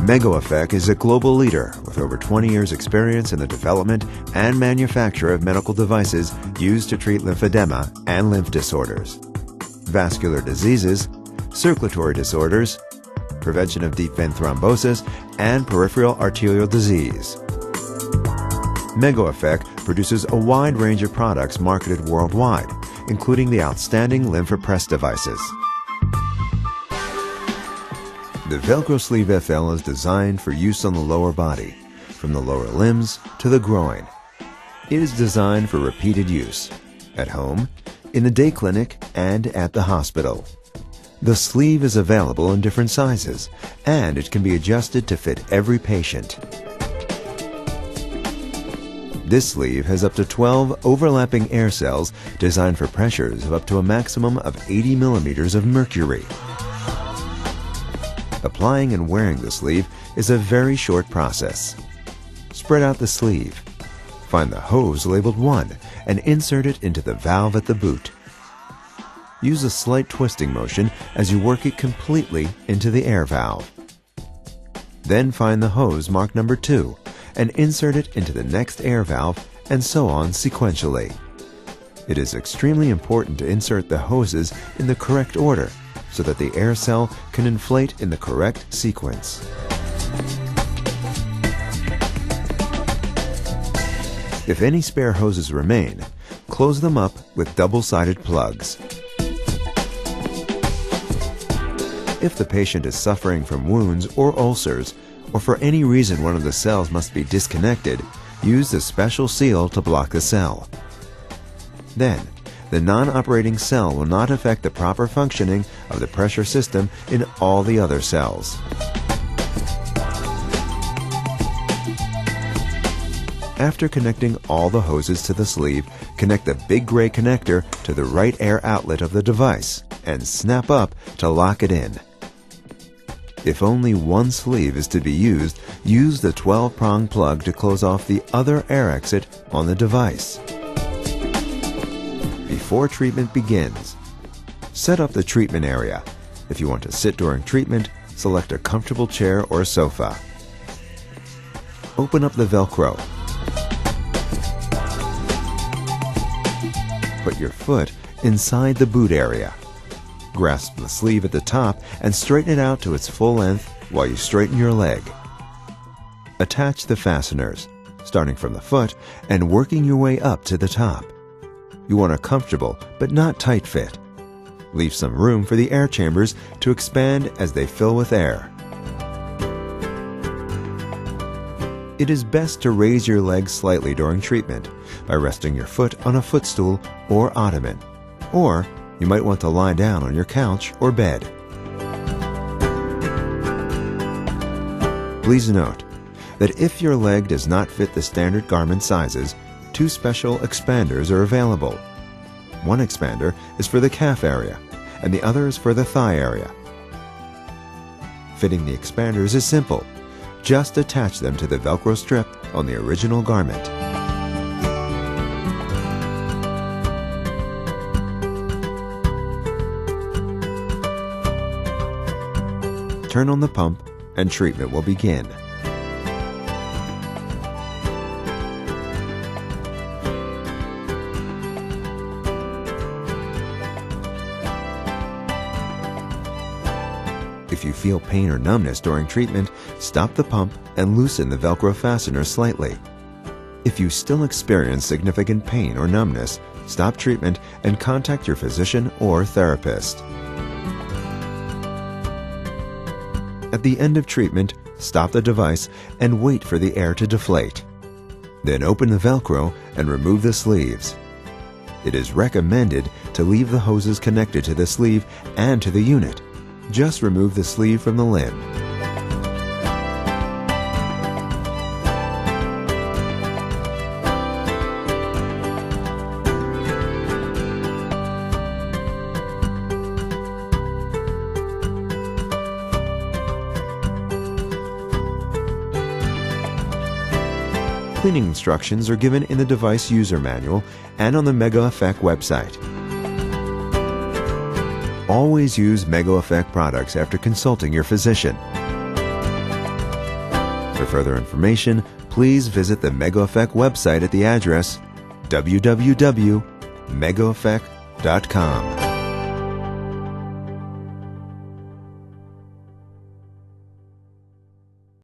MegaEffect is a global leader with over 20 years' experience in the development and manufacture of medical devices used to treat lymphedema and lymph disorders, vascular diseases, circulatory disorders, prevention of deep vein thrombosis, and peripheral arterial disease. MegaEffect produces a wide range of products marketed worldwide, including the outstanding LymphoPress devices. The Velcro Sleeve FL is designed for use on the lower body, from the lower limbs to the groin. It is designed for repeated use, at home, in the day clinic, and at the hospital. The sleeve is available in different sizes, and it can be adjusted to fit every patient. This sleeve has up to 12 overlapping air cells designed for pressures of up to a maximum of 80 millimeters of mercury. Applying and wearing the sleeve is a very short process. Spread out the sleeve. Find the hose labeled 1 and insert it into the valve at the boot. Use a slight twisting motion as you work it completely into the air valve. Then find the hose marked number 2 and insert it into the next air valve, and so on sequentially. It is extremely important to insert the hoses in the correct order so that the air cell can inflate in the correct sequence. If any spare hoses remain, close them up with double-sided plugs. If the patient is suffering from wounds or ulcers, or for any reason one of the cells must be disconnected, use the special seal to block the cell. Then, the non-operating cell will not affect the proper functioning of the pressure system in all the other cells. After connecting all the hoses to the sleeve, connect the big gray connector to the right air outlet of the device and snap up to lock it in. If only one sleeve is to be used, use the 12-prong plug to close off the other air exit on the device. Before treatment begins, set up the treatment area. If you want to sit during treatment, select a comfortable chair or sofa. Open up the Velcro. Put your foot inside the boot area. Grasp the sleeve at the top and straighten it out to its full length while you straighten your leg. Attach the fasteners, starting from the foot and working your way up to the top. You want a comfortable but not tight fit. Leave some room for the air chambers to expand as they fill with air. It is best to raise your legs slightly during treatment by resting your foot on a footstool or ottoman, or you might want to lie down on your couch or bed. Please note that if your leg does not fit the standard garment sizes, 2 special expanders are available. One expander is for the calf area, and the other is for the thigh area. Fitting the expanders is simple. Just attach them to the Velcro strip on the original garment. Turn on the pump and treatment will begin. If you feel pain or numbness during treatment, stop the pump and loosen the Velcro fastener slightly. If you still experience significant pain or numbness, stop treatment and contact your physician or therapist. At the end of treatment, stop the device and wait for the air to deflate. Then open the Velcro and remove the sleeves. It is recommended to leave the hoses connected to the sleeve and to the unit. Just remove the sleeve from the limb. Cleaning instructions are given in the device user manual and on the MegaEffect website. Always use MegaEffect products after consulting your physician. For further information, please visit the MegaEffect website at the address www.megaeffect.com.